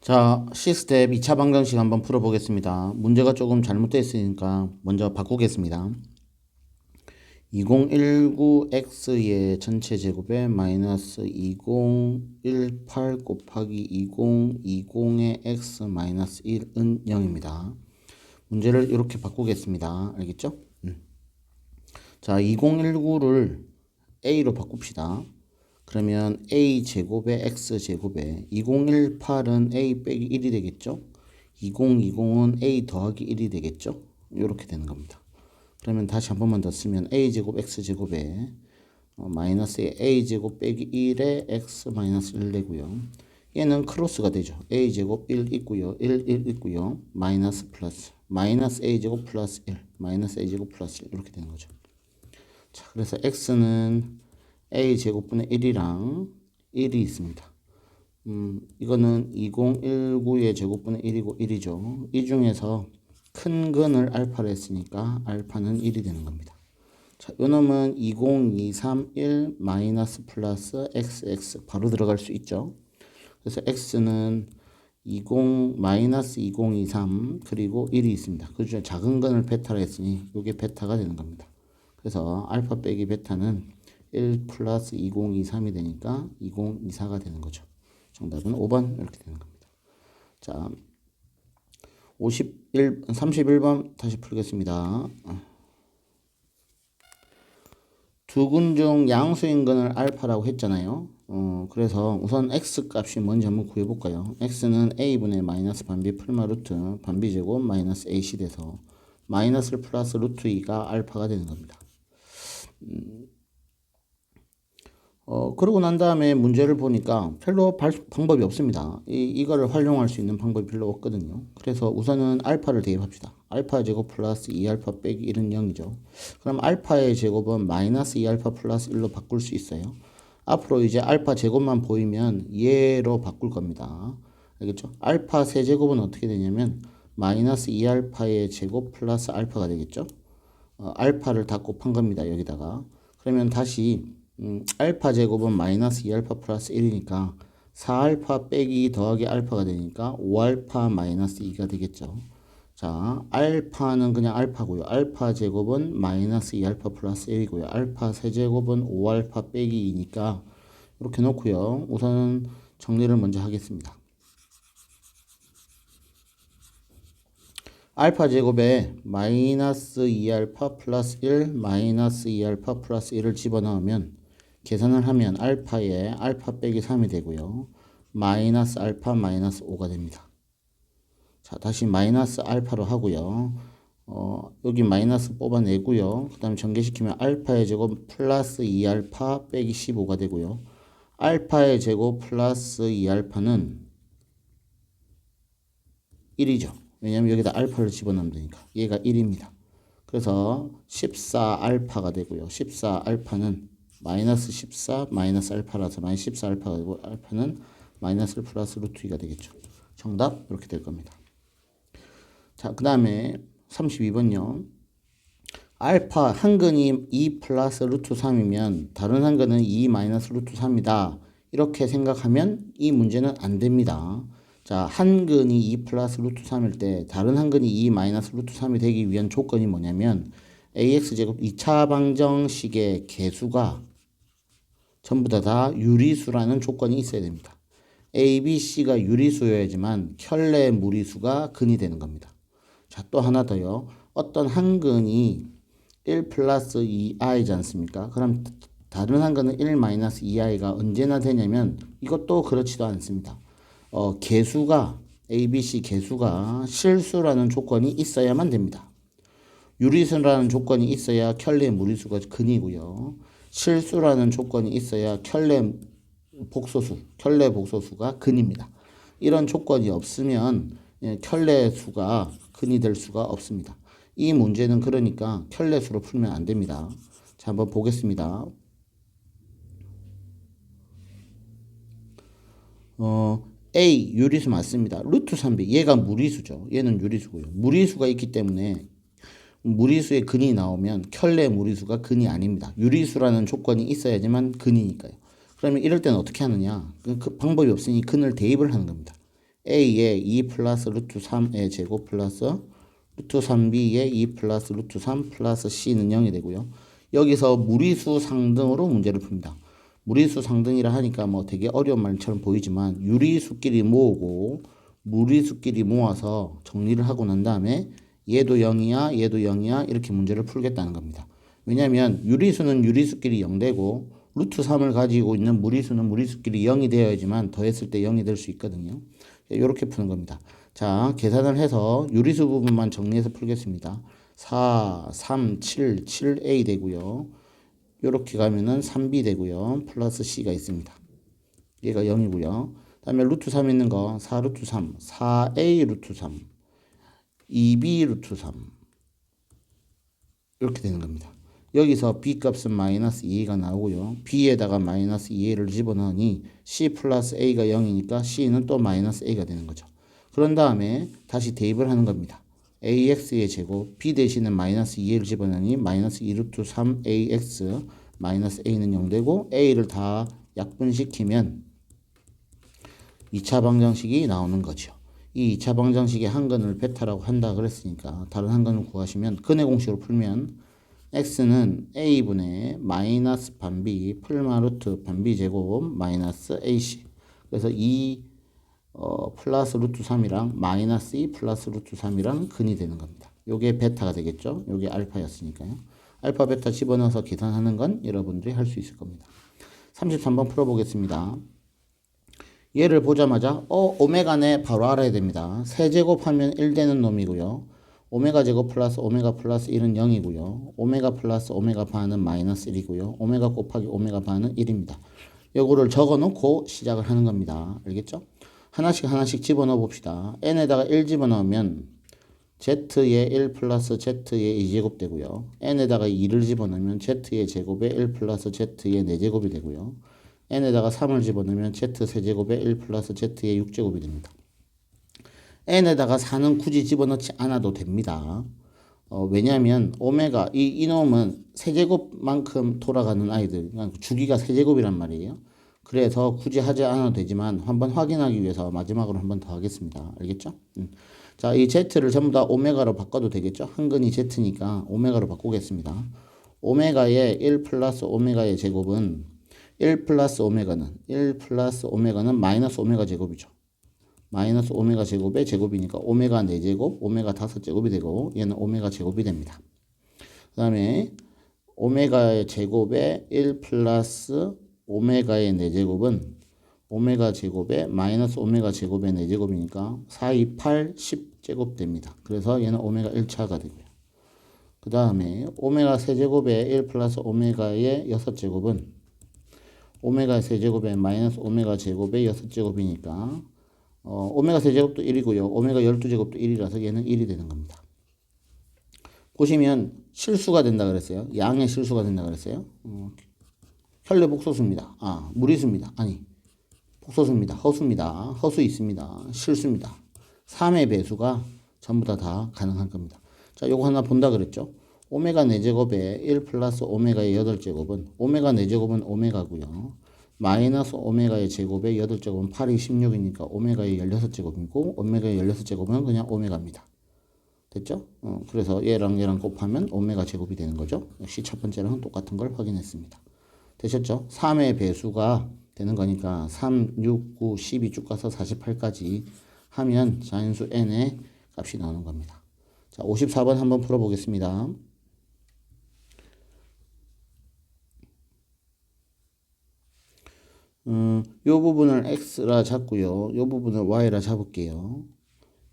자, C스텝 2차 방정식 한번 풀어보겠습니다. 문제가 조금 잘못되어 있으니까 먼저 바꾸겠습니다. 2019x의 전체 제곱에 마이너스 2018 곱하기 2020의 x 마이너스 1은 0입니다. 문제를 이렇게 바꾸겠습니다. 알겠죠? 자, 2019를 a로 바꿉시다. 그러면 a 제곱에 x 제곱에 2018은 a 빼기 1이 되겠죠? 2020은 a 더하기 1이 되겠죠? 이렇게 되는 겁니다. 그러면 다시 한 번만 더 쓰면 a 제곱 x 제곱에 마이너스 a 제곱 빼기 1에 x 마이너스 1 되고요. 얘는 크로스가 되죠. a 제곱 1 있고요. 1 있고요. 마이너스 플러스 마이너스 a 제곱 플러스 1 마이너스 a 제곱 플러스 1 이렇게 되는 거죠. 자, 그래서 x는 a 제곱분의 1이랑 1이 있습니다. 이거는 2019의 제곱분의 1이고 1이죠. 이 중에서 큰 근을 알파로 했으니까 알파는 1이 되는 겁니다. 자, 요 놈은 20231 마이너스 플러스 xx 바로 들어갈 수 있죠. 그래서 x는 20 마이너스 2023 그리고 1이 있습니다. 그 중에 작은 근을 베타로 했으니 이게 베타가 되는 겁니다. 그래서 알파 빼기 베타는 1 플러스 2023이 되니까 2024가 되는 거죠. 정답은 5번 이렇게 되는 겁니다. 자, 31번 다시 풀겠습니다. 두 근 중 양수인 근을 알파라고 했잖아요. 그래서 우선 x 값이 뭔지 한번 구해볼까요? x는 a분의 마이너스 반비 풀마 루트 반비 제곱 마이너스 ac 돼서 마이너스 플러스 루트 2가 알파가 되는 겁니다. 그러고 난 다음에 문제를 보니까 별로 방법이 없습니다. 이거를 활용할 수 있는 방법이 별로 없거든요. 그래서 우선은 알파를 대입합시다. 알파 제곱 플러스 2알파 빼기 1은 0이죠. 그럼 알파의 제곱은 마이너스 2알파 플러스 1로 바꿀 수 있어요. 앞으로 이제 알파 제곱만 보이면 얘로 바꿀 겁니다. 알겠죠? 알파 세제곱은 어떻게 되냐면 마이너스 2알파의 제곱 플러스 알파가 되겠죠? 알파를 다 곱한 겁니다. 여기다가. 그러면 다시 알파 제곱은 마이너스 2알파 플러스 1이니까 4알파 빼기 더하기 알파가 되니까 5알파 마이너스 2가 되겠죠. 자, 알파는 그냥 알파고요. 알파 제곱은 마이너스 2알파 플러스 1이고요. 알파 세제곱은 5알파 빼기 2니까 이렇게 놓고요. 우선은 정리를 먼저 하겠습니다. 알파 제곱에 마이너스 2알파 플러스 1 마이너스 2알파 플러스 1을 집어넣으면 계산을 하면 알파에 알파 빼기 3이 되고요. 마이너스 알파 마이너스 5가 됩니다. 자, 다시 마이너스 알파로 하고요. 여기 마이너스 뽑아내고요. 그 다음에 전개시키면 알파의 제곱 플러스 2알파 빼기 15가 되고요. 알파의 제곱 플러스 2알파는 1이죠. 왜냐면 여기다 알파를 집어넣으면 되니까. 얘가 1입니다. 그래서 14알파가 되고요. 14알파는 마이너스 14 마이너스 알파라서 마이너스 14알파가 되고 알파는 마이너스 플러스 루트 2가 되겠죠. 정답 이렇게 될 겁니다. 자, 그 다음에 32번요. 알파 한 근이 2 플러스 루트 3이면 다른 한 근은 2 마이너스 루트 3이다. 이렇게 생각하면 이 문제는 안 됩니다. 자, 한 근이 2 플러스 루트 3일 때 다른 한 근이 2 마이너스 루트 3이 되기 위한 조건이 뭐냐면 ax제곱 2차 방정식의 개수가 전부 다 유리수라는 조건이 있어야 됩니다. A, B, C가 유리수여야지만 켤레 무리수가 근이 되는 겁니다. 자, 또 하나 더요. 어떤 한 근이 1 플러스 2i지 않습니까? 그럼 다른 한 근은 1 마이너스 2i가 언제나 되냐면 이것도 그렇지도 않습니다. 개수가 A, B, C 개수가 실수라는 조건이 있어야만 됩니다. 유리수라는 조건이 있어야 켤레 무리수가 근이고요. 실수라는 조건이 있어야 켤레 복소수가 근입니다. 이런 조건이 없으면 켤레 수가 근이 될 수가 없습니다. 이 문제는 그러니까 켤레 수로 풀면 안 됩니다. 자, 한번 보겠습니다. A 유리수 맞습니다. 루트 3b 얘가 무리수죠. 얘는 유리수고요. 무리수가 있기 때문에 무리수의 근이 나오면 켤레 무리수가 근이 아닙니다. 유리수라는 조건이 있어야지만 근이니까요. 그러면 이럴 때는 어떻게 하느냐? 그 방법이 없으니 근을 대입을 하는 겁니다. a에 2 플러스 루트 3의 제곱 플러스 루트 3b에 2 플러스 루트 3 플러스 c는 0이 되고요. 여기서 무리수 상등으로 문제를 풉니다. 무리수 상등이라 하니까 뭐 되게 어려운 말처럼 보이지만 유리수끼리 모으고 무리수끼리 모아서 정리를 하고 난 다음에 얘도 0이야 얘도 0이야 이렇게 문제를 풀겠다는 겁니다. 왜냐하면 유리수는 유리수끼리 0되고 루트 3을 가지고 있는 무리수는 무리수끼리 0이 되어야지만 더했을 때 0이 될 수 있거든요. 이렇게 푸는 겁니다. 자, 계산을 해서 유리수 부분만 정리해서 풀겠습니다. 4, 3, 7, 7a 되고요. 이렇게 가면은 3b 되고요. 플러스 c가 있습니다. 얘가 0이고요. 다음에 루트 3 있는 거 4 루트 3, 4a 루트 3, 2b 루트 3 이렇게 되는 겁니다. 여기서 b 값은 마이너스 2a가 나오고요. b에다가 마이너스 2a를 집어넣으니 c 플러스 a가 0이니까 c는 또 마이너스 a가 되는 거죠. 그런 다음에 다시 대입을 하는 겁니다. ax의 제곱 b 대신에 마이너스 2a를 집어넣으니 마이너스 2루트 3ax 마이너스 a는 0 되고 a를 다 약분시키면 2차 방정식이 나오는 거죠. 이 2차 방정식의 한근을 베타라고 한다 그랬으니까 다른 한근을 구하시면 근의 공식으로 풀면 x는 a분의 마이너스 반b 풀마 루트 반b 제곱 마이너스 ac 그래서 2 플러스 루트 3이랑 마이너스 2 플러스 루트 3이랑 근이 되는 겁니다. 요게 베타가 되겠죠. 요게 알파였으니까요. 알파 베타 집어넣어서 계산하는 건 여러분들이 할 수 있을 겁니다. 33번 풀어보겠습니다. 얘를 보자마자 오메가네 바로 알아야 됩니다. 세제곱하면 1 되는 놈이고요. 오메가 제곱 플러스 오메가 플러스 1은 0이고요. 오메가 플러스 오메가 반은 마이너스 1이고요. 오메가 곱하기 오메가 반은 1입니다. 요거를 적어놓고 시작을 하는 겁니다. 알겠죠? 하나씩 집어넣어 봅시다. n에다가 1 집어넣으면 z의 1 플러스 z의 2제곱 되고요. n에다가 2를 집어넣으면 z의 제곱에 1 플러스 z의 4제곱이 되고요. n에다가 3을 집어넣으면 z 세제곱에 1 플러스 z의 6제곱이 됩니다. n에다가 4는 굳이 집어넣지 않아도 됩니다. 왜냐하면 오메가 이놈은 세제곱만큼 돌아가는 아이들, 그러니까 주기가 세제곱이란 말이에요. 그래서 굳이 하지 않아도 되지만 한번 확인하기 위해서 마지막으로 한 번 더 하겠습니다. 알겠죠? 자, 이 z를 전부 다 오메가로 바꿔도 되겠죠? 한근이 z니까 오메가로 바꾸겠습니다. 오메가의 1 플러스 오메가의 제곱은 1 플러스 오메가는 마이너스 오메가 제곱이죠. 마이너스 오메가 제곱의 제곱이니까 오메가 4제곱, 오메가 5제곱이 되고 얘는 오메가 제곱이 됩니다. 그 다음에 오메가의 제곱의 1 플러스 오메가의 4제곱은 오메가 제곱에 마이너스 오메가 제곱의 4제곱이니까 4, 2, 8, 10제곱 됩니다. 그래서 얘는 오메가 1차가 되고요. 그 다음에 오메가 세제곱의 1 플러스 오메가의 6제곱은 오메가 세제곱에 마이너스 오메가 제곱의 6제곱이니까 오메가 세제곱도 1이고요. 오메가 12제곱도 1이라서 얘는 1이 되는 겁니다. 보시면 실수가 된다 그랬어요. 양의 실수가 된다 그랬어요. 혈례 복소수입니다. 무리수입니다. 아니, 복소수입니다. 허수입니다. 허수 있습니다. 실수입니다. 3의 배수가 전부 다 가능할 겁니다. 자, 요거 하나 본다 그랬죠. 오메가 4제곱에 1 플러스 오메가의 8제곱은 오메가 4제곱은 오메가고요. 마이너스 오메가의 제곱에 8제곱은 8이 16이니까 오메가의 16제곱이고 오메가의 16제곱은 그냥 오메가입니다. 됐죠? 그래서 얘랑 곱하면 오메가 제곱이 되는 거죠. 역시 첫 번째랑 똑같은 걸 확인했습니다. 되셨죠? 3의 배수가 되는 거니까 3, 6, 9, 12 쭉 가서 48까지 하면 자연수 n의 값이 나오는 겁니다. 자, 54번 한번 풀어보겠습니다. 요 부분을 x라 잡고요. 요 부분을 y라 잡을게요.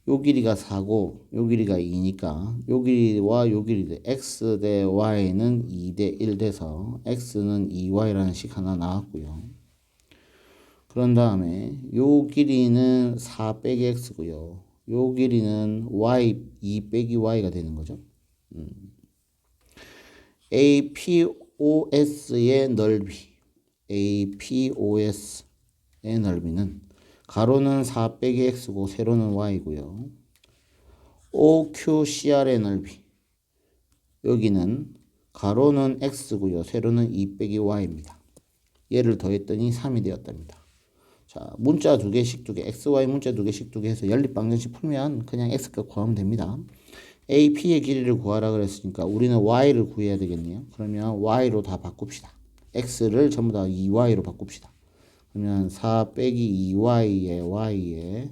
요 길이가 4고 요 길이가 2니까 요 길이와 요 길이 x 대 y는 2 대 1 돼서 x는 2y라는 식 하나 나왔고요. 그런 다음에 요 길이는 4 빼기 x고요. 요 길이는 y 2 빼기 y가 되는 거죠. APOS의 넓이 APOS의 넓이는 가로는 4 빼기 x고 세로는 y고요. OQCR의 넓이 여기는 가로는 x고요. 세로는 2 빼기 y입니다. 얘를 더했더니 3이 되었답니다. 자, 문자 두 개씩 xy 문자 두 개씩 해서 연립방정식 풀면 그냥 x값 구하면 됩니다. a, p의 길이를 구하라 그랬으니까 우리는 y를 구해야 되겠네요. 그러면 y로 다 바꿉시다. x를 전부 다 2y로 바꿉시다. 그러면 4 빼기 2y에 y에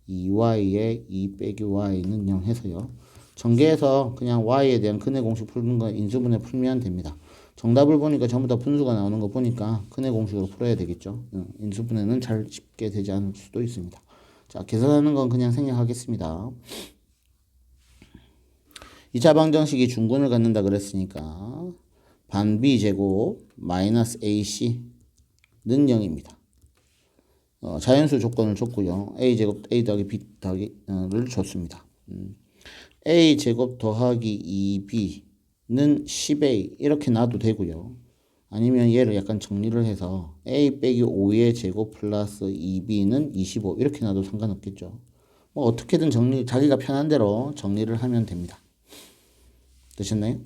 2y에 2 빼기 y는 0 해서요. 전개해서 그냥 y에 대한 근해 공식 푸는 거 인수분해 풀면 됩니다. 정답을 보니까 전부 다 분수가 나오는 거 보니까 근해 공식으로 풀어야 되겠죠. 인수분해는 잘 쉽게 되지 않을 수도 있습니다. 자, 계산하는 건 그냥 생략하겠습니다. 2차 방정식이 중근을 갖는다 그랬으니까 반 b제곱 마이너스 ac는 0입니다. 자연수 조건을 줬고요. a제곱 a 더하기 b 더하기를 줬습니다. a제곱 더하기 2b는 10a 이렇게 놔도 되고요. 아니면 얘를 약간 정리를 해서 a 빼기 5의 제곱 플러스 2b는 25 이렇게 놔도 상관없겠죠. 뭐 어떻게든 자기가 편한 대로 정리를 하면 됩니다. 되셨나요?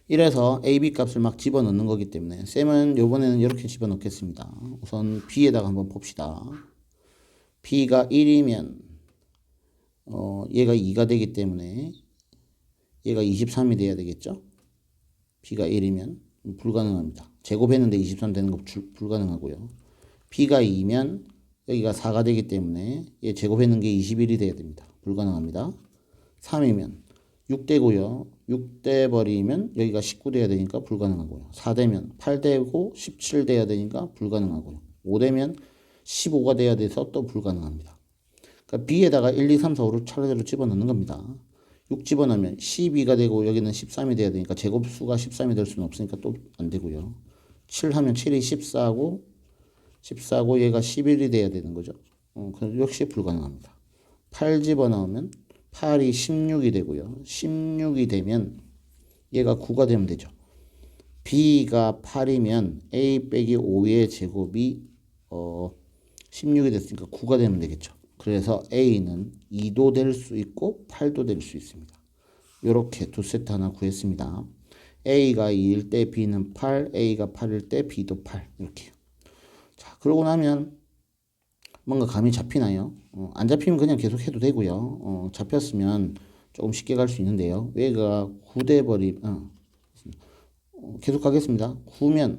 이래서 AB 값을 막 집어넣는 거기 때문에 쌤은 요번에는 이렇게 집어넣겠습니다. 우선 B에다가 한번 봅시다. B가 1이면 얘가 2가 되기 때문에 얘가 23이 돼야 되겠죠? B가 1이면 불가능합니다. 제곱했는데 23 되는 거 불가능하고요. B가 2면 여기가 4가 되기 때문에 얘 제곱했는 게 21이 돼야 됩니다. 불가능합니다. 3이면 6 되고요. 6 돼버리면 여기가 19 돼야 되니까 불가능하고요. 4 되면 8 되고 17 돼야 되니까 불가능하고요. 5 되면 15가 돼야 돼서 또 불가능합니다. 그러니까 B에다가 1, 2, 3, 4, 5를 차례대로 집어넣는 겁니다. 6 집어넣으면 12가 되고 여기는 13이 돼야 되니까 제곱수가 13이 될 수는 없으니까 또 안 되고요. 7 하면 7이 14고 얘가 11이 돼야 되는 거죠. 역시 불가능합니다. 8 집어넣으면 8이 16이 되고요. 16이 되면 얘가 9가 되면 되죠. B가 8이면 A 빼기 5의 제곱이 16이 됐으니까 9가 되면 되겠죠. 그래서 A는 2도 될 수 있고 8도 될 수 있습니다. 이렇게 두 세트 하나 구했습니다. A가 2일 때 B는 8, A가 8일 때 B도 8 이렇게요. 자, 그러고 나면 뭔가 감이 잡히나요? 안 잡히면 그냥 계속 해도 되고요. 잡혔으면 조금 쉽게 갈 수 있는데요. 얘가 9 돼버리 계속 가겠습니다. 9면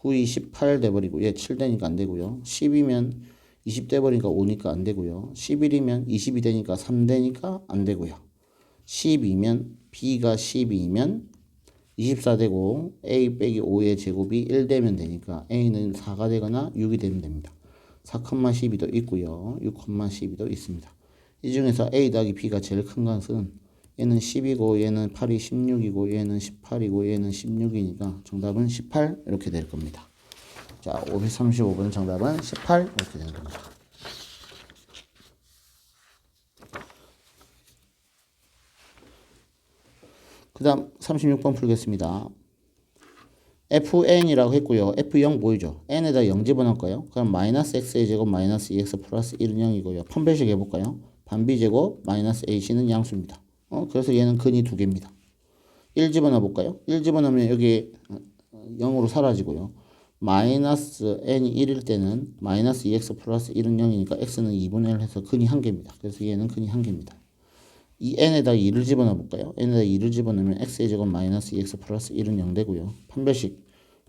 9이 18 돼버리고 얘 7 되니까 안 되고요. 10이면 20 돼버리니까 5니까 안 되고요. 11이면 20이 되니까 3 되니까 안 되고요. 12면 B가 12면 24 되고 A 빼기 5의 제곱이 1 되면 되니까 A는 4가 되거나 6이 되면 됩니다. 4,12도 있고요. 6,12도 있습니다. 이 중에서 A 더하기 B가 제일 큰 것은 얘는 10이고 얘는 8이 16이고 얘는 18이고 얘는 16이니까 정답은 18 이렇게 될 겁니다. 자, 535번 정답은 18 이렇게 되는 겁니다. 그 다음 36번 풀겠습니다. fn이라고 했고요. f0 보이죠? n에다 0 집어넣을까요? 그럼 마이너스 x의 제곱 마이너스 2x 플러스 1은 0이고요. 판별식 해볼까요? 반비제곱 마이너스 ac는 양수입니다. 그래서 얘는 근이 두 개입니다. 1 집어넣어 볼까요? 1 집어넣으면 여기 0으로 사라지고요. 마이너스 n이 1일 때는 마이너스 2x 플러스 1은 0이니까 x는 2분의 1 해서 근이 1개입니다. 그래서 얘는 근이 1개입니다. 이 n에다 2를 집어넣어 볼까요? n에다 2를 집어넣으면 x의 제곱 마이너스 2x 플러스 1은 0 되고요. 판별식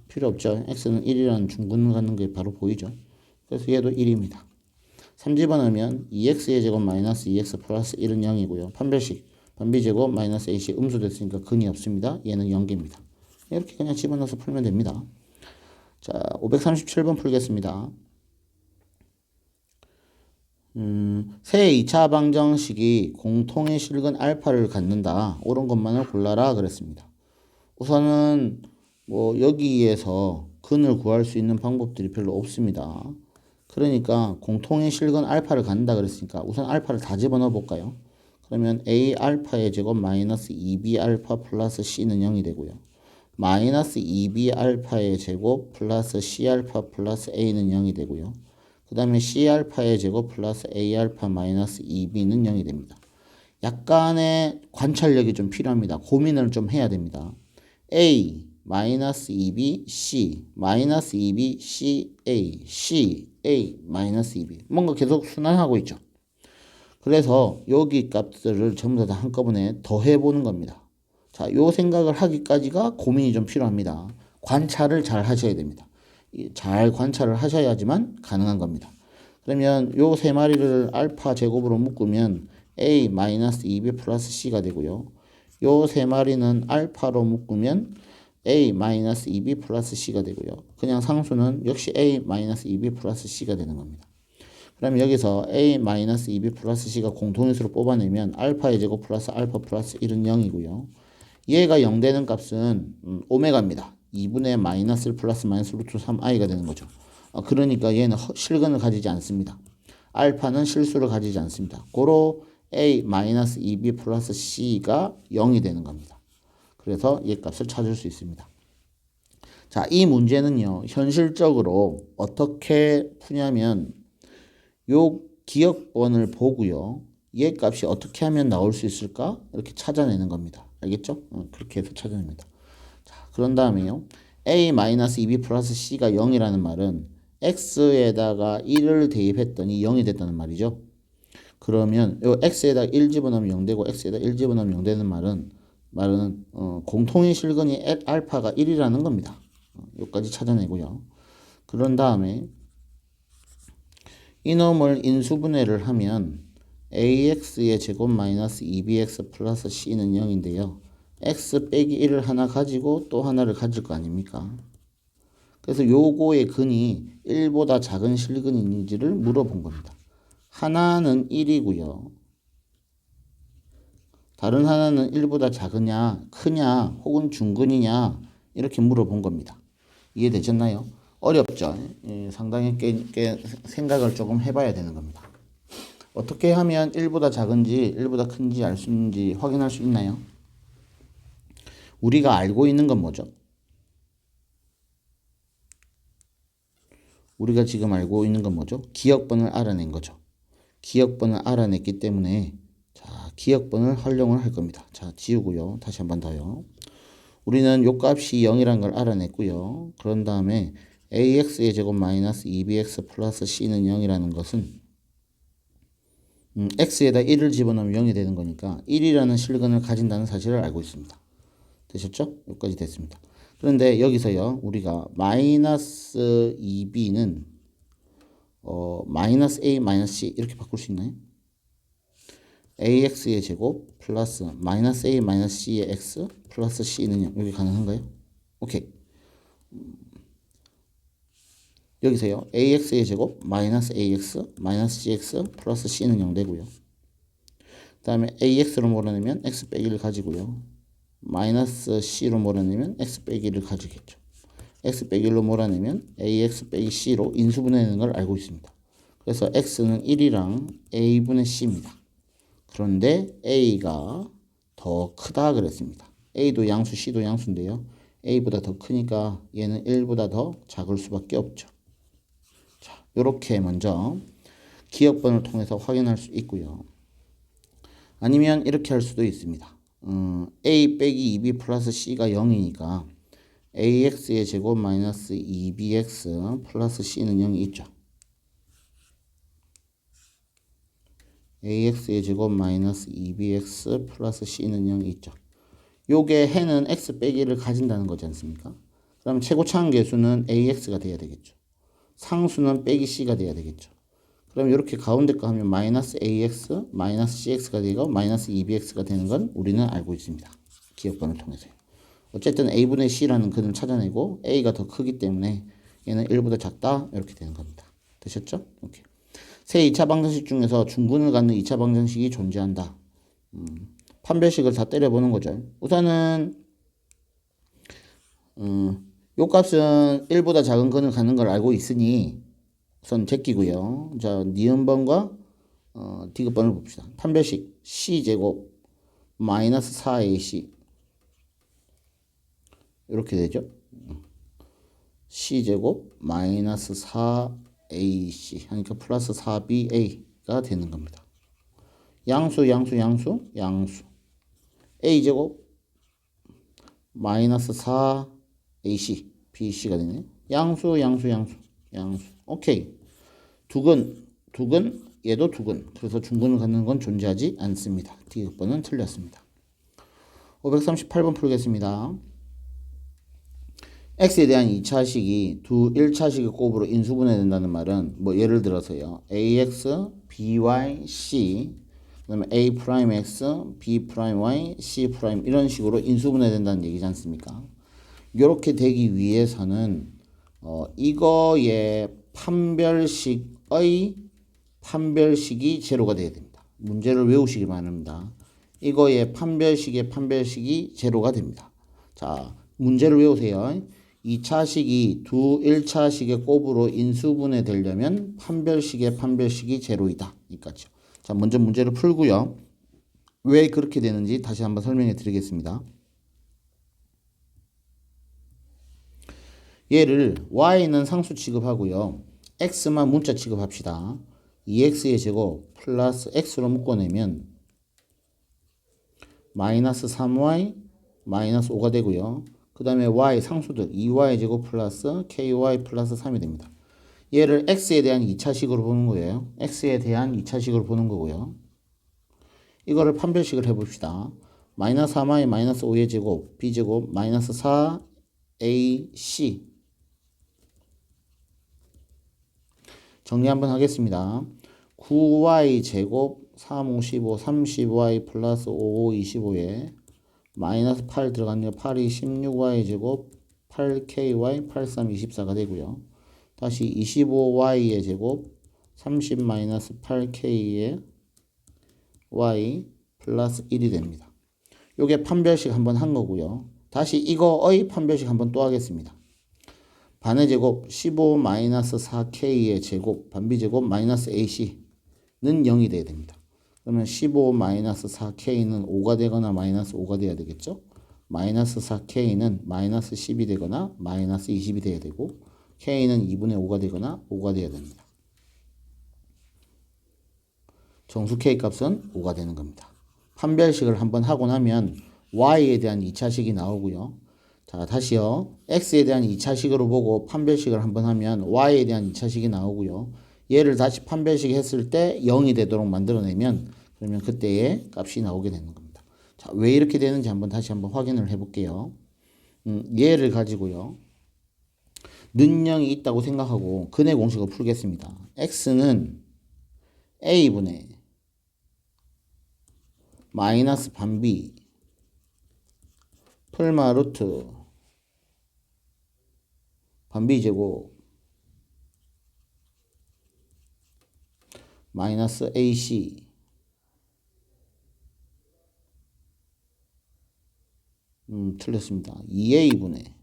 필요 없죠. x는 1이라는 중근을 갖는 게 바로 보이죠. 그래서 얘도 1입니다. 3 집어넣으면 2x의 제곱 마이너스 2x 플러스 1은 0이고요. 판별식 반비제곱 마이너스 ac 음수됐으니까 근이 없습니다. 얘는 0개입니다. 이렇게 그냥 집어넣어서 풀면 됩니다. 자, 537번 풀겠습니다. 새 2차 방정식이 공통의 실근 알파를 갖는다. 옳은 것만을 골라라 그랬습니다. 우선은 뭐 여기에서 근을 구할 수 있는 방법들이 별로 없습니다. 그러니까 공통의 실근 알파를 갖는다 그랬으니까 우선 알파를 다 집어넣어 볼까요? 그러면 a 알파의 제곱 마이너스 2b 알파 플러스 c는 0이 되고요. 마이너스 2b 알파의 제곱 플러스 c 알파 플러스 a는 0이 되고요. 그 다음에 c 알파의 제곱 플러스 a 알파 마이너스 2b는 0이 됩니다. 약간의 관찰력이 좀 필요합니다. 고민을 좀 해야 됩니다. a 마이너스 2b c 마이너스 2b c a 마이너스 2b 뭔가 계속 순환하고 있죠. 그래서 여기 값들을 전부 다 한꺼번에 더해보는 겁니다. 자, 요 생각을 하기까지가 고민이 좀 필요합니다. 관찰을 잘 하셔야 됩니다. 잘 관찰을 하셔야지만 가능한 겁니다. 그러면 요 세 마리를 알파 제곱으로 묶으면 a-2b 플러스 c가 되고요. 요 세 마리는 알파로 묶으면 a-2b 플러스 c가 되고요. 그냥 상수는 역시 a-2b 플러스 c가 되는 겁니다. 그럼 여기서 a-2b 플러스 c가 공통인수로 뽑아내면 알파의 제곱 플러스 알파 플러스 1은 0이고요. 얘가 0 되는 값은 오메가입니다. 2분의 마이너스 1 플러스 마이너스 루트 3i가 되는 거죠. 그러니까 얘는 실근을 가지지 않습니다. 알파는 실수를 가지지 않습니다. 고로 a-2b 플러스 c가 0이 되는 겁니다. 그래서 얘 값을 찾을 수 있습니다. 자, 이 문제는요, 현실적으로 어떻게 푸냐면 요 기억번을 보고요, 얘 값이 어떻게 하면 나올 수 있을까? 이렇게 찾아내는 겁니다. 알겠죠? 그렇게 해서 찾아냅니다. 자, 그런 다음에요, a-2b 플러스 c가 0이라는 말은 x에다가 1을 대입했더니 0이 됐다는 말이죠. 그러면 요 x에다 1 집어넣으면 0 되고 x에다 1 집어넣으면 0 되는 말은 공통의 실근이 알파가 1이라는 겁니다. 여기까지 찾아내고요. 그런 다음에 이놈을 인수분해를 하면 ax의 제곱 마이너스 2bx 플러스 c는 0인데요. x 빼기 1을 하나 가지고 또 하나를 가질 거 아닙니까? 그래서 요거의 근이 1보다 작은 실근이 있는지를 물어본 겁니다. 하나는 1이고요. 다른 하나는 1보다 작으냐, 크냐, 혹은 중근이냐 이렇게 물어본 겁니다. 이해되셨나요? 어렵죠? 상당히 꽤 생각을 조금 해봐야 되는 겁니다. 어떻게 하면 1보다 작은지 1보다 큰지 알 수 있는지 확인할 수 있나요? 우리가 알고 있는 건 뭐죠? 우리가 지금 알고 있는 건 뭐죠? 기억번을 알아낸 거죠. 기억번을 알아냈기 때문에 자, 기억번을 활용을 할 겁니다. 자, 지우고요. 다시 한 번 더요. 우리는 요 값이 0이라는 걸 알아냈고요. 그런 다음에 ax의 제곱 마이너스 2bx 플러스 c는 0이라는 것은 x에다 1을 집어넣으면 0이 되는 거니까 1이라는 실근을 가진다는 사실을 알고 있습니다. 되셨죠? 여기까지 됐습니다. 그런데 여기서요, 우리가 마이너스 2b는 마이너스 a 마이너스 c 이렇게 바꿀 수 있나요? ax의 제곱 플러스 마이너스 a 마이너스 c의 x 플러스 c는 0 여기 가능한가요? 오케이. 여기서요, ax의 제곱 마이너스 ax 마이너스 cx 플러스 c는 0 되고요. 그 다음에 ax로 몰아내면 x 빼기 1을 가지고요. 마이너스 c로 몰아내면 x 빼기 1을 가지겠죠. x 빼기 1로 몰아내면 ax 빼기 c로 인수분해되는 걸 알고 있습니다. 그래서 x는 1이랑 a분의 c입니다. 그런데 a가 더 크다 그랬습니다. a도 양수, c도 양수인데요. a보다 더 크니까 얘는 1보다 더 작을 수밖에 없죠. 자, 이렇게 먼저 기억번을 통해서 확인할 수 있고요. 아니면 이렇게 할 수도 있습니다. a 빼기 2b 플러스 c가 0이니까 ax의 제곱 마이너스 2bx 플러스 c는 0이 있죠. ax의 제곱 마이너스 2bx 플러스 c는 0이 있죠. 요게 해는 x 빼기를 가진다는 거지 않습니까? 그럼 최고차항 계수는 ax가 돼야 되겠죠. 상수는 빼기 c가 돼야 되겠죠. 그럼 이렇게 가운데 거 하면 마이너스 ax 마이너스 cx가 되고 마이너스 2bx가 되는 건 우리는 알고 있습니다. 기억번을 통해서요. 어쨌든 a분의 c라는 근을 찾아내고 a가 더 크기 때문에 얘는 1보다 작다 이렇게 되는 겁니다. 되셨죠? 오케이. 세 2차 방정식 중에서 중근을 갖는 2차 방정식이 존재한다. 판별식을 다 때려보는 거죠. 우선은 요 값은 1보다 작은 근을 갖는 걸 알고 있으니 우선 제끼고요. 자, 니은번과 디귿번을 봅시다. 판별식 c제곱 마이너스 4ac 이렇게 되죠. c제곱 마이너스 4ac 하니까 플러스 4ba가 되는 겁니다. 양수 a제곱 마이너스 4 AC, BC가 되네. 양수, 양수, 양수, 양수. 오케이. 두근, 얘도 두근. 그래서 중근을 갖는 건 존재하지 않습니다. D급번은 틀렸습니다. 538번 풀겠습니다. x에 대한 2차식이 두 1차식의 곱으로 인수분해된다는 말은 뭐 예를 들어서요. ax, by, c 그 다음에 a'x, b'y, c' 이런 식으로 인수분해된다는 얘기지 않습니까? 이렇게 되기 위해서는 이거의 판별식이 제로가 돼야 됩니다. 문제를 외우시기 바랍니다. 이거의 판별식이 제로가 됩니다. 자, 문제를 외우세요. 2차식이 두 1차식의 곱으로 인수분해 되려면 판별식이 제로이다. 이까지요. 자, 먼저 문제를 풀고요. 왜 그렇게 되는지 다시 한번 설명해 드리겠습니다. 얘를 y는 상수 취급하고요. x만 문자 취급합시다. 2x의 제곱 플러스 x로 묶어내면 마이너스 3y 마이너스 5가 되고요. 그 다음에 y 상수들 2y 제곱 플러스 ky 플러스 3이 됩니다. 얘를 x에 대한 2차식으로 보는 거예요. x에 대한 2차식으로 보는 거고요. 이거를 판별식을 해봅시다. 마이너스 3y 마이너스 5의 제곱 b제곱 마이너스 4ac 정리 한번 하겠습니다. 9y 제곱 3, 5, 15, 30y 플러스 5, 25에 마이너스 8 들어갔네요. 8이 16y 제곱 8ky 83, 24가 되고요. 다시 25y의 제곱 30 마이너스 8k의 y 플러스 1이 됩니다. 요게 판별식 한번 한 거고요. 다시 이거의 판별식 한번 또 하겠습니다. 반의 제곱 15 마이너스 4k의 제곱 반비제곱 마이너스 ac는 0이 돼야 됩니다. 그러면 15 마이너스 4k는 5가 되거나 마이너스 5가 돼야 되겠죠. 마이너스 4k는 마이너스 10이 되거나 마이너스 20이 돼야 되고 k는 2분의 5가 되거나 5가 돼야 됩니다. 정수 k 값은 5가 되는 겁니다. 판별식을 한번 하고 나면 y에 대한 2차식이 나오고요. 자, 다시요. x에 대한 2차식으로 보고 판별식을 한번 하면 y에 대한 2차식이 나오고요. 얘를 다시 판별식 했을 때 0이 되도록 만들어내면 그러면 그때의 값이 나오게 되는 겁니다. 자, 왜 이렇게 되는지 다시 한번 확인을 해볼게요. 얘를 가지고요. 는영이 있다고 생각하고 근의 공식을 풀겠습니다. x는 a분의 마이너스 반비 풀마 루트 반비 제곱 마이너스 ac 틀렸습니다. 2a분의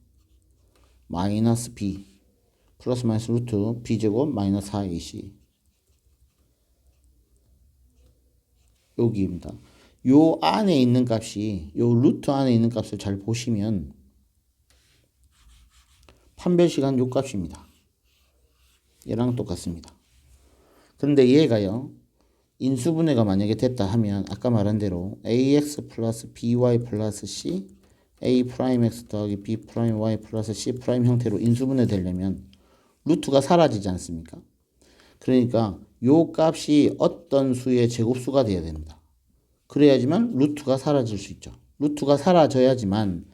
마이너스 b 플러스 마이너스 루트 b제곱 마이너스 4ac 여기입니다. 요 안에 있는 값이 요 루트 안에 있는 값을 잘 보시면 판별시간 요 값입니다. 얘랑 똑같습니다. 그런데 얘가요. 인수분해가 만약에 됐다 하면 아까 말한 대로 ax 플러스 by 플러스 c a 프라임 x 더하기 b 프라임 y 플러스 c 프라임 형태로 인수분해 되려면 루트가 사라지지 않습니까? 그러니까 요 값이 어떤 수의 제곱수가 돼야 됩니다. 그래야지만 루트가 사라질 수 있죠. 루트가 사라져야지만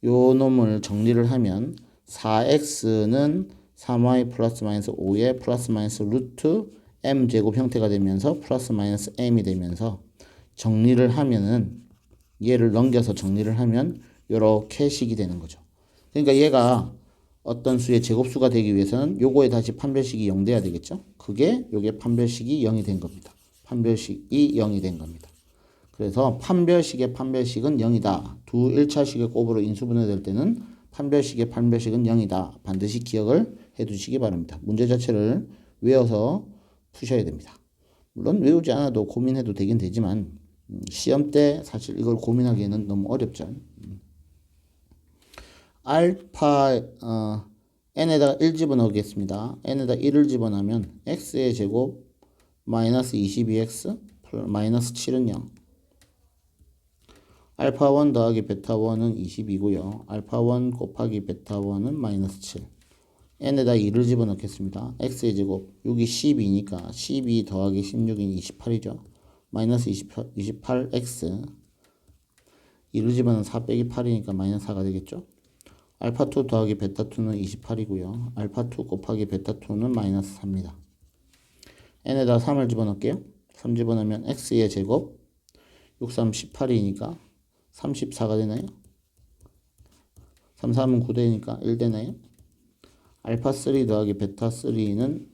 요 놈을 정리를 하면 4x는 3y 플러스 마이너스 5의 플러스 마이너스 루트 m제곱 형태가 되면서 플러스 마이너스 m이 되면서 정리를 하면은 얘를 넘겨서 정리를 하면 요렇게 식이 되는 거죠. 그러니까 얘가 어떤 수의 제곱수가 되기 위해서는 요거에 다시 판별식이 0 돼야 되겠죠. 그게 요게 판별식이 0이 된 겁니다. 판별식이 0이 된 겁니다. 그래서 판별식은 0이다. 두 1차식의 곱으로 인수분해 될 때는 판별식은 0이다. 반드시 기억을 해 두시기 바랍니다. 문제 자체를 외워서 푸셔야 됩니다. 물론 외우지 않아도 고민해도 되긴 되지만 시험 때 사실 이걸 고민하기에는 너무 어렵죠. 알파 n에다가 1 집어넣겠습니다. n에다 1을 집어넣으면 x의 제곱 마이너스 22x 마이너스 7은 0. 알파 1 더하기 베타 1은 20이고요. 알파 1 곱하기 베타 1은 마이너스 7. n에다 2를 집어넣겠습니다. x의 제곱, 6이 12니까 12 더하기 16이 28이죠. 마이너스 28x. 2를 집어넣으면 4 빼기 8이니까 마이너스 4가 되겠죠. 알파 2 더하기 베타 2는 28이고요. 알파 2 곱하기 베타 2는 마이너스 4입니다. n에다 3을 집어넣을게요. 3 집어넣으면 x의 제곱, 6, 3, 18이니까 34가 되나요? 3, 3은 9되니까 1 되나요? 알파 3 더하기 베타 3는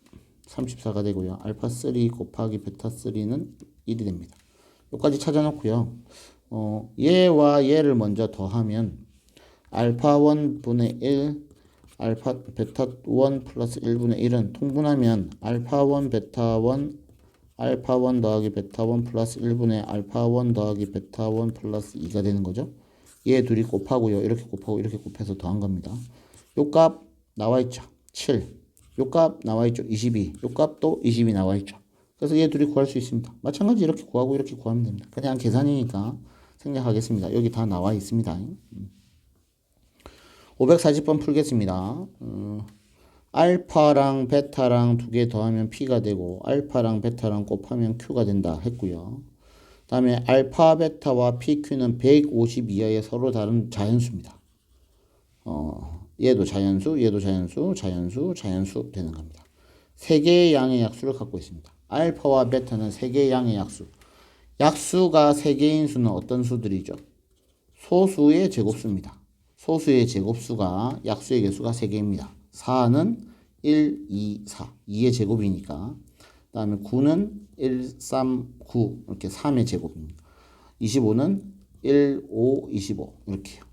34가 되고요. 알파 3 곱하기 베타 3는 1이 됩니다. 여기까지 찾아놓고요. 얘와 얘를 먼저 더하면 알파 1 분의 1 알파 베타 1 플러스 1분의 1은 통분하면 알파 1 베타 1 알파 1 더하기 베타 1 플러스 1분의 알파 1 더하기 베타 1 플러스 2가 되는 거죠. 얘 둘이 곱하고요. 이렇게 곱하고 이렇게 곱해서 더한 겁니다. 요 값 나와 있죠. 7. 요 값 나와 있죠. 22. 요 값도 20이 나와 있죠. 그래서 얘 둘이 구할 수 있습니다. 마찬가지 이렇게 구하고 이렇게 구하면 됩니다. 그냥 계산이니까 생략하겠습니다. 여기 다 나와 있습니다. 540번 풀겠습니다. 알파랑 베타랑 두 개 더하면 P가 되고 알파랑 베타랑 곱하면 Q가 된다 했고요. 다음에 알파, 베타와 PQ는 150 이하의 서로 다른 자연수입니다. 얘도 자연수, 얘도 자연수, 자연수, 자연수 되는 겁니다. 세 개의 양의 약수를 갖고 있습니다. 알파와 베타는 세 개의 양의 약수. 약수가 세 개인 수는 어떤 수들이죠? 소수의 제곱수입니다. 소수의 제곱수가 약수의 개수가 3개입니다. 4는 1, 2, 4. 2의 제곱이니까. 그 다음에 9는 1, 3, 9. 이렇게 3의 제곱입니다. 25는 1, 5, 25. 이렇게요.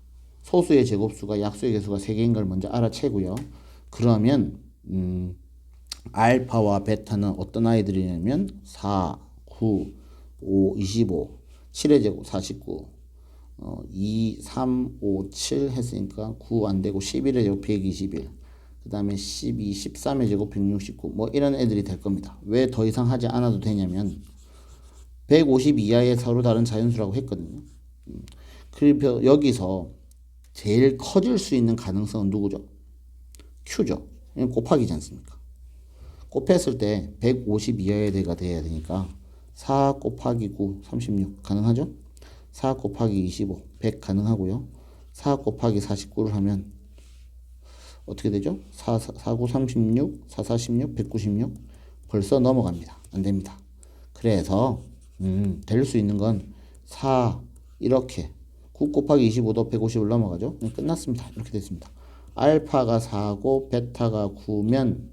소수의 제곱수가 약수의 개수가 3개인 걸 먼저 알아채고요. 그러면 알파와 베타는 어떤 아이들이냐면 4, 9, 5, 25, 7의 제곱 49, 2, 3, 5, 7 했으니까 9 안되고 11의 제곱 121, 그 다음에 12, 13의 제곱 169, 뭐 이런 애들이 될 겁니다. 왜 더 이상 하지 않아도 되냐면 150 이하의 서로 다른 자연수라고 했거든요. 그리고 여기서 제일 커질 수 있는 가능성은 누구죠? Q죠. 곱하기지 않습니까? 곱했을 때 150 이하의 대가 돼야 되니까 4 곱하기 9, 36 가능하죠? 4 곱하기 25, 100 가능하고요. 4 곱하기 49를 하면 어떻게 되죠? 4, 9, 36, 4, 46, 196 벌써 넘어갑니다. 안 됩니다. 그래서 될 수 있는 건 4 이렇게 9 곱하기 25도 150을 넘어가죠. 끝났습니다. 이렇게 됐습니다. 알파가 4고 베타가 9면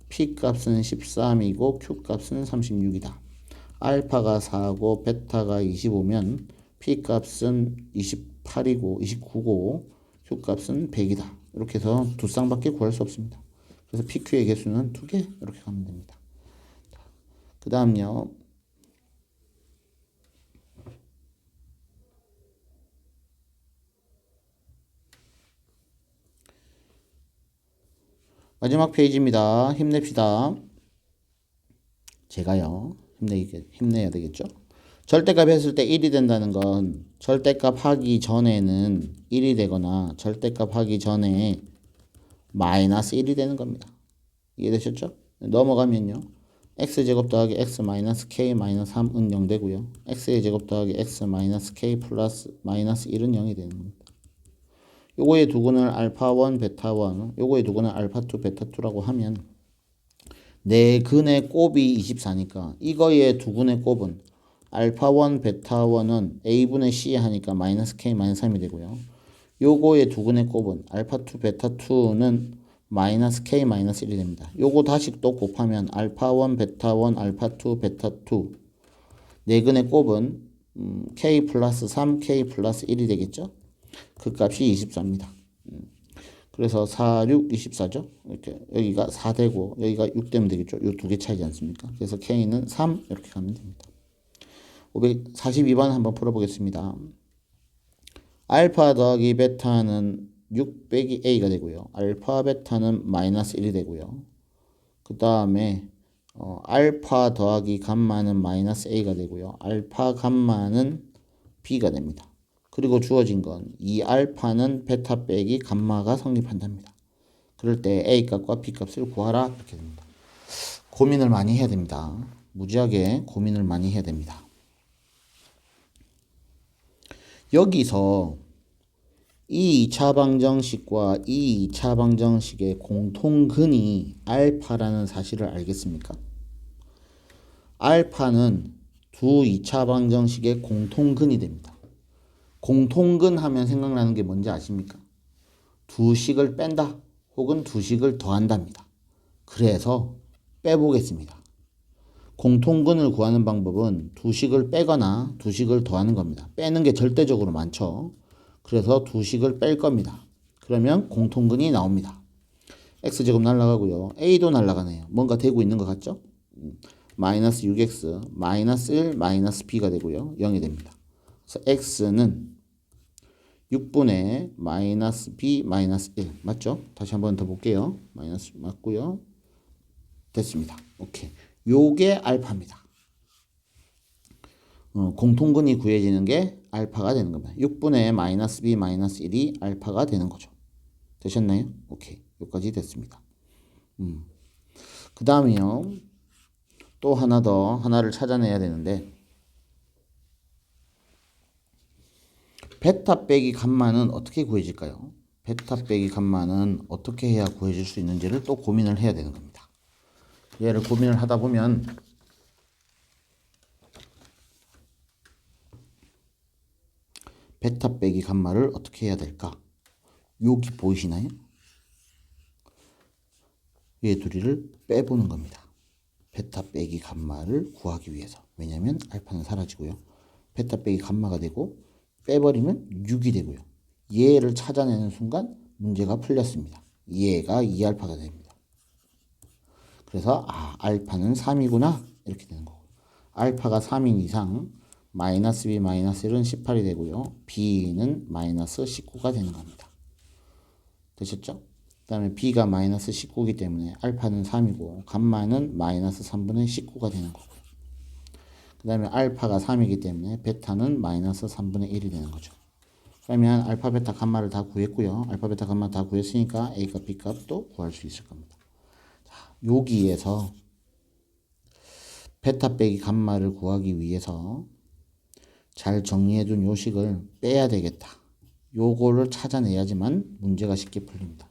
P 값은 13이고 Q 값은 36이다. 알파가 4고 베타가 25면 P 값은 28이고 29고 Q 값은 100이다. 이렇게 해서 두 쌍밖에 구할 수 없습니다. 그래서 PQ의 개수는 2개 이렇게 가면 됩니다. 그 다음요. 마지막 페이지입니다. 힘냅시다. 제가요. 힘내야 되겠죠? 절대값 했을 때 1이 된다는 건 절대값 하기 전에는 1이 되거나 절대값 하기 전에 마이너스 1이 되는 겁니다. 이해되셨죠? 넘어가면요. x제곱 더하기 x 마이너스 k 마이너스 3은 0 되고요. x의 제곱 더하기 x 마이너스 k 플러스 마이너스 1은 0이 되는 겁니다. 요거의 두근을 알파 1, 베타 1, 요거의 두근을 알파 2, 베타 2라고 하면 내 근의 곱이 24니까 이거의 두근의 곱은 알파 1, 베타 1은 a분의 c 하니까 마이너스 k 마이너스 3이 되고요. 요거의 두근의 곱은 알파 2, 베타 2는 마이너스 k 마이너스 1이 됩니다. 요거 다시 또 곱하면 알파 1, 베타 1, 알파 2, 베타 2 네 근의 곱은 k 플러스 3, k 플러스 1이 되겠죠. 그 값이 24입니다. 그래서 4, 6, 24죠. 이렇게 여기가 4 되고 여기가 6 되면 되겠죠. 요 두 개 차이지 않습니까? 그래서 k는 3 이렇게 가면 됩니다. 542번 한번 풀어보겠습니다. 알파 더하기 베타는 6 빼기 a가 되고요. 알파 베타는 마이너스 1이 되고요. 그 다음에 알파 더하기 감마는 마이너스 a가 되고요. 알파 감마는 b가 됩니다. 그리고 주어진 건 이 알파는 베타 빼기 감마가 성립한답니다. 그럴 때 A 값과 B 값을 구하라 이렇게 됩니다. 고민을 많이 해야 됩니다. 무지하게 고민을 많이 해야 됩니다. 여기서 이 2차 방정식과 이 2차 방정식의 공통근이 알파라는 사실을 알겠습니까? 알파는 두 2차 방정식의 공통근이 됩니다. 공통근 하면 생각나는 게 뭔지 아십니까? 두 식을 뺀다 혹은 두 식을 더한답니다. 그래서 빼보겠습니다. 공통근을 구하는 방법은 두 식을 빼거나 두 식을 더하는 겁니다. 빼는 게 절대적으로 많죠. 그래서 두 식을 뺄 겁니다. 그러면 공통근이 나옵니다. x제곱 날라가고요. a도 날라가네요. 뭔가 되고 있는 것 같죠? 마이너스 6x 마이너스 1 마이너스 b가 되고요. 0이 됩니다. 그래서 x는 6분의 마이너스 b 마이너스 1 맞죠? 다시 한번 더 볼게요. 마이너스 맞고요. 됐습니다. 오케이. 요게 알파입니다. 공통근이 구해지는 게 알파가 되는 겁니다. 6분의 마이너스 b 마이너스 1이 알파가 되는 거죠. 되셨나요? 오케이. 여기까지 됐습니다. 그 다음이요. 또 하나 더 하나를 찾아내야 되는데 베타 빼기 감마는 어떻게 구해질까요? 베타 빼기 감마는 어떻게 해야 구해질 수 있는지를 또 고민을 해야 되는 겁니다. 얘를 고민을 하다 보면 베타 빼기 감마를 어떻게 해야 될까? 여기 보이시나요? 얘 둘이를 빼보는 겁니다. 베타 빼기 감마를 구하기 위해서. 왜냐하면 알파는 사라지고요. 베타 빼기 감마가 되고 빼버리면 6이 되고요. 얘를 찾아내는 순간 문제가 풀렸습니다. 얘가 2알파가 됩니다. 그래서 알파는 3이구나 이렇게 되는 거고 알파가 3인 이상 마이너스 b 마이너스 1은 18이 되고요. b는 마이너스 19가 되는 겁니다. 되셨죠? 그 다음에 b가 마이너스 19이기 때문에 알파는 3이고 감마는 마이너스 3분의 19가 되는 거고요. 그 다음에 알파가 3이기 때문에 베타는 마이너스 3분의 1이 되는 거죠. 그러면 알파 베타 감마를 다 구했고요. 알파 베타 감마 다 구했으니까 A값 B값도 구할 수 있을 겁니다. 자, 여기에서 베타 빼기 감마를 구하기 위해서 잘 정리해둔 요식을 빼야 되겠다. 요거를 찾아내야지만 문제가 쉽게 풀립니다.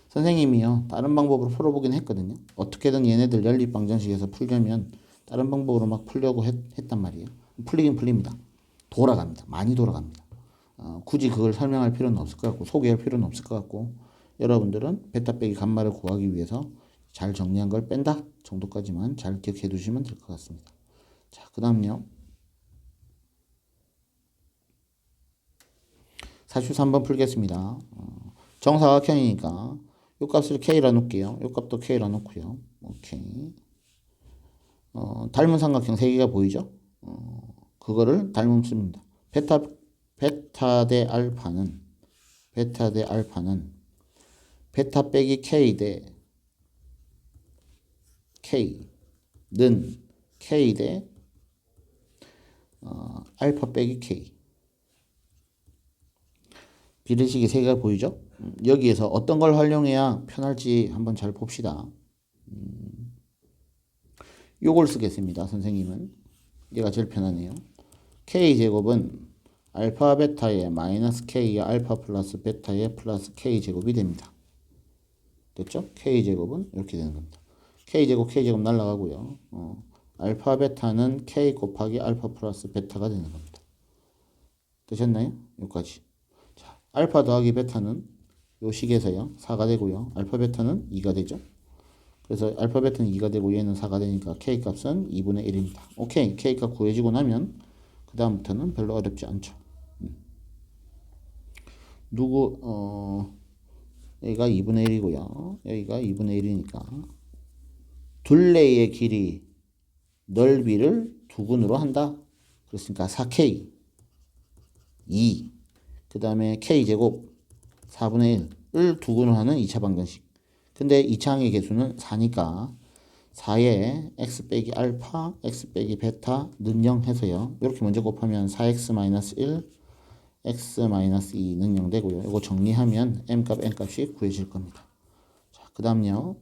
선생님이요 다른 방법으로 풀어보긴 했거든요. 어떻게든 얘네들 연립방정식에서 풀려면 다른 방법으로 막 풀려고 했단 말이에요. 풀리긴 풀립니다. 돌아갑니다. 많이 돌아갑니다. 굳이 그걸 설명할 필요는 없을 것 같고 소개할 필요는 없을 것 같고 여러분들은 베타 빼기 감마를 구하기 위해서 잘 정리한 걸 뺀다 정도까지만 잘 기억해 두시면 될 것 같습니다. 자, 그 다음요. 43번 풀겠습니다. 정사각형이니까 요 값을 k라 놓을게요. 요 값도 k라 놓고요. 오케이. 닮은 삼각형 3개가 보이죠? 그거를 닮음습니다. 베타 대 알파는 베타 빼기 k 대 k는 k 대 알파 빼기 k 비례식이 3개가 보이죠? 여기에서 어떤 걸 활용해야 편할지 한번 잘 봅시다. 요걸 쓰겠습니다. 선생님은 얘가 제일 편하네요. k제곱은 알파 베타의 마이너스 k의 알파 플러스 베타의 플러스 k제곱이 됩니다. 됐죠? k제곱은 이렇게 되는 겁니다. k제곱 날라가고요. 알파 베타는 k 곱하기 알파 플러스 베타가 되는 겁니다. 되셨나요? 여기까지. 자, 알파 더하기 베타는 요 식에서요 4가 되고요. 알파 베타는 2가 되죠. 그래서 알파 베타는 2가 되고 얘는 4가 되니까 k 값은 2분의 1입니다. 오케이. k 값 구해지고 나면 그 다음부터는 별로 어렵지 않죠. 여기가 2분의 1이고요. 여기가 2분의 1이니까 둘레의 길이 넓이를 두근으로 한다. 그렇으니까 4k 2 그 다음에 k제곱 4분의 1을 두근으로 하는 2차 방정식. 근데 2차항의 개수는 4니까 4에 x 빼기 알파, x 빼기 베타, 는 0 해서요. 이렇게 먼저 곱하면 4x 마이너스 1, x-2는 0 되고요. 이거 정리하면 m값, n값이 구해질 겁니다. 자, 그 다음요.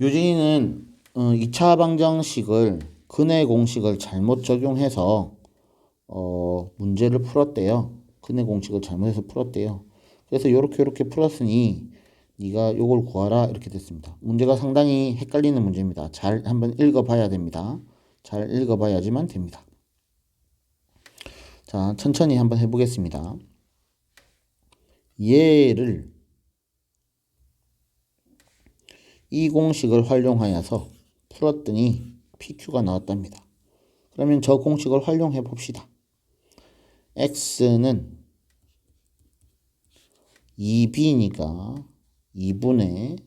유진이는 2차 방정식을 근의 공식을 잘못 적용해서 문제를 풀었대요. 근의 공식을 잘못해서 풀었대요. 그래서 요렇게 풀었으니 네가 요걸 구하라 이렇게 됐습니다. 문제가 상당히 헷갈리는 문제입니다. 잘 한번 읽어봐야 됩니다. 잘 읽어봐야지만 됩니다. 자, 천천히 한번 해보겠습니다. 얘를 이 공식을 활용하여서 풀었더니 PQ가 나왔답니다. 그러면 저 공식을 활용해 봅시다. X는 2B니까 2분의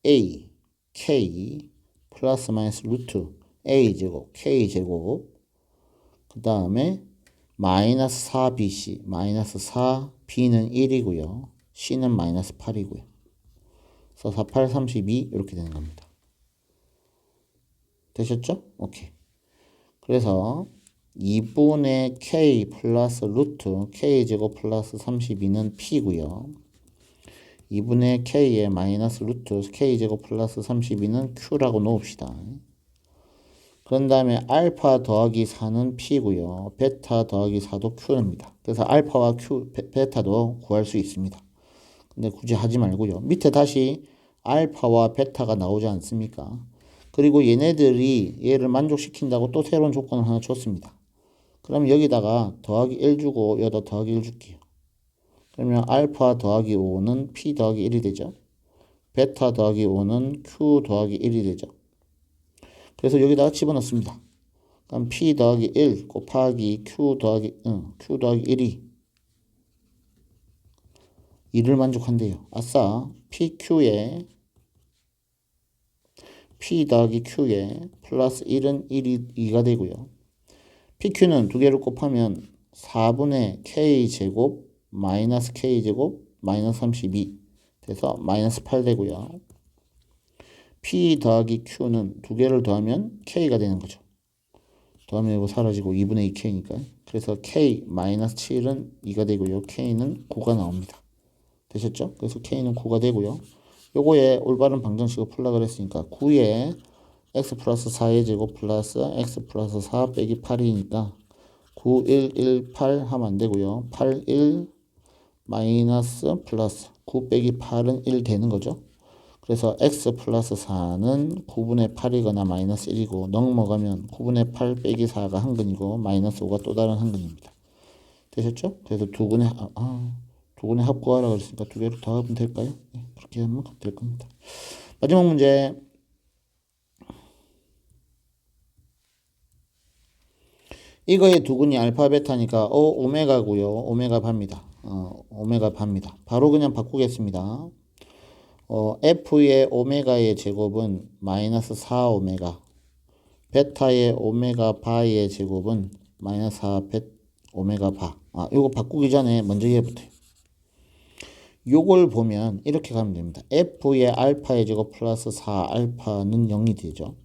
A, K 플러스 마이너스 루트 A제곱, K제곱 그 다음에 마이너스 4BC, 마이너스 4B는 1이고요. C는 마이너스 8이고요. 그래서 4, 8, 32 이렇게 되는 겁니다. 되셨죠? 오케이. 그래서 2분의 K 플러스 루트 K제곱 플러스 32는 P고요. 2분의 K의 마이너스 루트 K제곱 플러스 32는 Q라고 놓읍시다. 그런 다음에 알파 더하기 4는 P고요. 베타 더하기 4도 Q입니다. 그래서 알파와 Q, 베타도 구할 수 있습니다. 근데 굳이 하지 말고요. 밑에 다시 알파와 베타가 나오지 않습니까? 그리고 얘네들이 얘를 만족시킨다고 또 새로운 조건을 하나 줬습니다. 그럼 여기다가 더하기 1 주고 여기다 더하기 1 줄게요. 그러면 알파 더하기 5는 P 더하기 1이 되죠. 베타 더하기 5는 Q 더하기 1이 되죠. 그래서 여기다가 집어넣습니다. 그럼 P 더하기 1 곱하기 Q 더하기 1이 2를 만족한대요. 아싸, PQ에 P 더하기 Q에 플러스 1은 1이 2가 되고요. PQ는 두 개를 곱하면 4분의 K제곱 마이너스 K제곱 마이너스 32 돼서 마이너스 8 되고요. P 더하기 Q는 두 개를 더하면 K가 되는 거죠. 더하면 이거 사라지고 2분의 2K니까. 그래서 K 마이너스 7은 2가 되고요. K는 9가 나옵니다. 되셨죠? 그래서 K는 9가 되고요. 요거에 올바른 방정식을 풀라 그랬으니까 9에 x 플러스 4의 제곱 플러스 x 플러스 4 빼기 8이니까 9, 1, 1, 8 하면 안 되고요. 8, 1 마이너스 플러스 9 빼기 8은 1 되는 거죠. 그래서 x 플러스 4는 9분의 8이거나 마이너스 1이고 넘어가면 9분의 8 빼기 4가 한 근이고 마이너스 5가 또 다른 한 근입니다. 되셨죠? 그래서 두 근의 합 구하라 그랬으니까 두 개를 더하면 될까요? 네, 그렇게 하면 될 겁니다. 마지막 문제. 이거의 두근이 알파 베타니까 오메가고요. 오메가 바입니다. 오메가 바입니다. 바로 그냥 바꾸겠습니다. F의 오메가의 제곱은 마이너스 4오메가, 베타의 오메가 바의 제곱은 마이너스 4 오메가 바. 이거 바꾸기 전에 먼저 얘부터요. 요걸 보면 이렇게 가면 됩니다. F의 알파의 제곱 플러스 4 알파는 0이 되죠.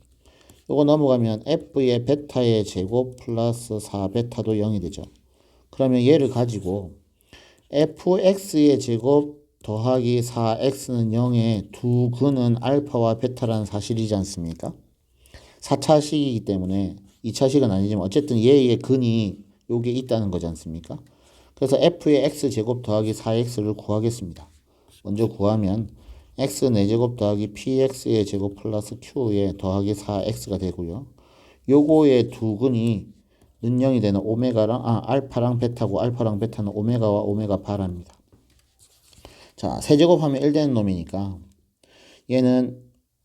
요거 넘어가면 F의 베타의 제곱 플러스 4 베타도 0이 되죠. 그러면 얘를 가지고 fx의 제곱 더하기 4x는 0의 두 근은 알파와 베타라는 사실이지 않습니까? 4차식이기 때문에 2차식은 아니지만 어쨌든 얘의 근이 여기에 있다는 거지 않습니까? 그래서 f의 x제곱 더하기 4x를 구하겠습니다. 먼저 구하면 x 4제곱 더하기 px의 제곱 플러스 q의 더하기 4x가 되고요. 요거의 두 근이 는영이 되는 알파랑 베타고 알파랑 베타는 오메가와 오메가 바랍니다. 자, 세제곱하면 1 되는 놈이니까 얘는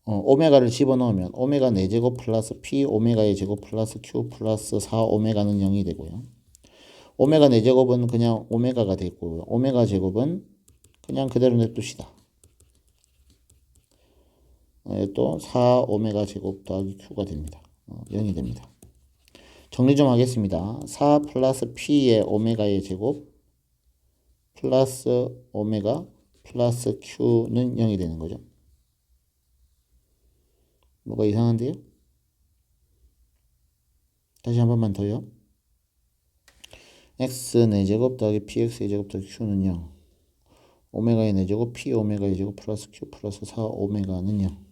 오메가를 집어넣으면 오메가 4제곱 플러스 p 오메가의 제곱 플러스 q 플러스 4 오메가는 0이 되고요. 오메가 4제곱은 그냥 오메가가 되고요. 오메가 제곱은 그냥 그대로 냅둡시다. 또 4 오메가 제곱 더하기 q가 됩니다. 0이 됩니다. 정리 좀 하겠습니다. 4 플러스 p의 오메가의 제곱 플러스 오메가 플러스 q는 0이 되는 거죠. 뭐가 이상한데요? 다시 한 번만 더요. x 4제곱 더하기 px 2제곱 더하기 q는 0. 오메가의 4제곱 p 오메가의 제곱 플러스 q 플러스 4 오메가는 0.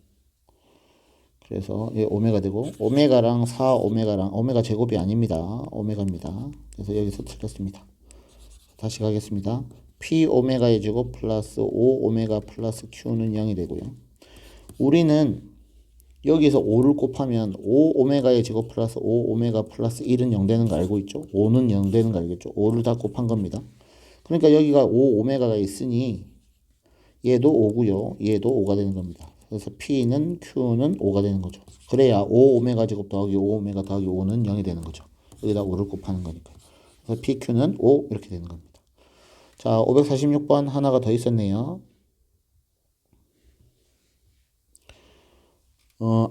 그래서 이 오메가 되고 오메가랑 4 오메가랑 오메가 제곱이 아닙니다. 오메가입니다. 그래서 여기서 틀렸습니다. 다시 가겠습니다. p 오메가의 제곱 플러스 5 오메가 플러스 q는 0이 되고요. 우리는 여기서 5를 곱하면 5 오메가의 제곱 플러스 5 오메가 플러스 1은 0 되는 거 알고 있죠? 5는 0 되는 거 알겠죠? 5를 다 곱한 겁니다. 그러니까 여기가 5 오메가가 있으니 얘도 5고요. 얘도 5가 되는 겁니다. 그래서 P는 Q는 5가 되는 거죠. 그래야 5 오메가 제곱 더하기 5 오메가 더하기 5는 0이 되는 거죠. 여기다 5를 곱하는 거니까요. 그래서 PQ는 5 이렇게 되는 겁니다. 자, 546번 하나가 더 있었네요.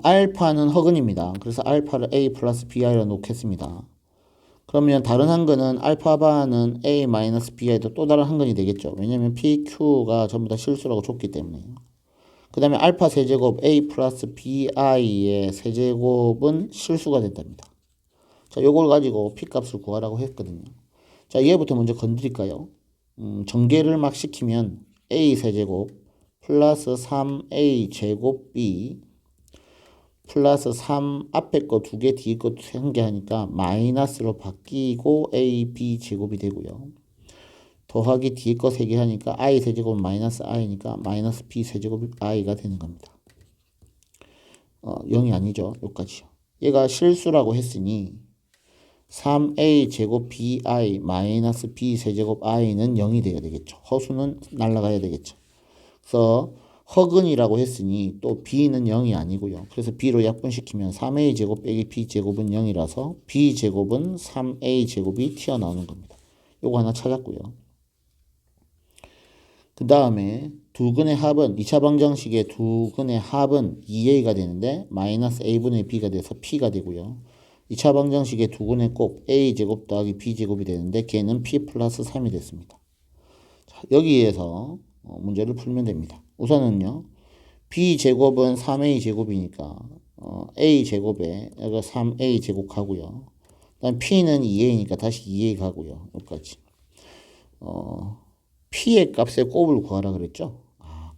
알파는 허근입니다. 그래서 알파를 A 플러스 BI로 놓겠습니다. 그러면 다른 한근은 알파바는 A 마이너스 BI도 또 다른 한근이 되겠죠. 왜냐면 PQ가 전부 다 실수라고 줬기 때문에요. 그 다음에 알파 세제곱 A 플러스 BI의 세제곱은 실수가 된답니다. 자, 요걸 가지고 P값을 구하라고 했거든요. 자, 얘부터 먼저 건드릴까요? 전개를 막 시키면 A 세제곱 플러스 3A 제곱 B 플러스 3 앞에 거 2개 뒤에 거 1개 하니까 마이너스로 바뀌고 A, B 제곱이 되고요. 더하기 뒤에 거 3개 하니까 I 세제곱은 마이너스 I니까 마이너스 B 세제곱이 I가 되는 겁니다. 0이 아니죠. 여기까지요. 얘가 실수라고 했으니 3A 제곱 BI 마이너스 B 세제곱 I는 0이 돼야 되겠죠. 허수는 날라가야 되겠죠. 그래서 허근이라고 했으니 또 B는 0이 아니고요. 그래서 B로 약분시키면 3A 제곱 빼기 B 제곱은 0이라서 B 제곱은 3A 제곱이 튀어나오는 겁니다. 요거 하나 찾았고요. 그 다음에 두 근의 합은 2차 방정식의 두 근의 합은 2A가 되는데 마이너스 A분의 B가 돼서 P가 되고요. 2차 방정식의 두 근의 곱 A제곱 더하기 B제곱이 되는데 걔는 P 플러스 3이 됐습니다. 자, 여기에서 문제를 풀면 됩니다. 우선은요. B제곱은 3A제곱이니까 A제곱에 3A제곱 가고요. 그 다음 P는 2A니까 다시 2A 가고요. 여기까지. P의 값의 곱을 구하라 그랬죠?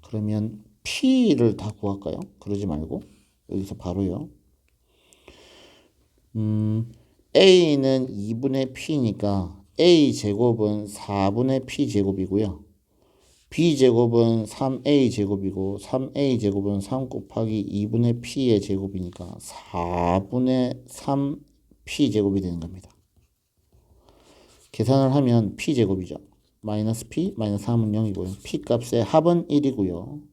그러면 P를 다 구할까요? 그러지 말고 여기서 바로요. A는 2분의 P니까 A제곱은 4분의 P제곱이고요. B제곱은 3A제곱이고 3A제곱은 3 곱하기 2분의 P의 제곱이니까 4분의 3 P제곱이 되는 겁니다. 계산을 하면 P제곱이죠. 마이너스 P, 마이너스 3은 0이고요. P 값의 합은 1이고요.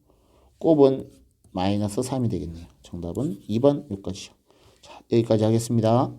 곱은 마이너스 3이 되겠네요. 정답은 2번 여기까지요. 자, 여기까지 하겠습니다.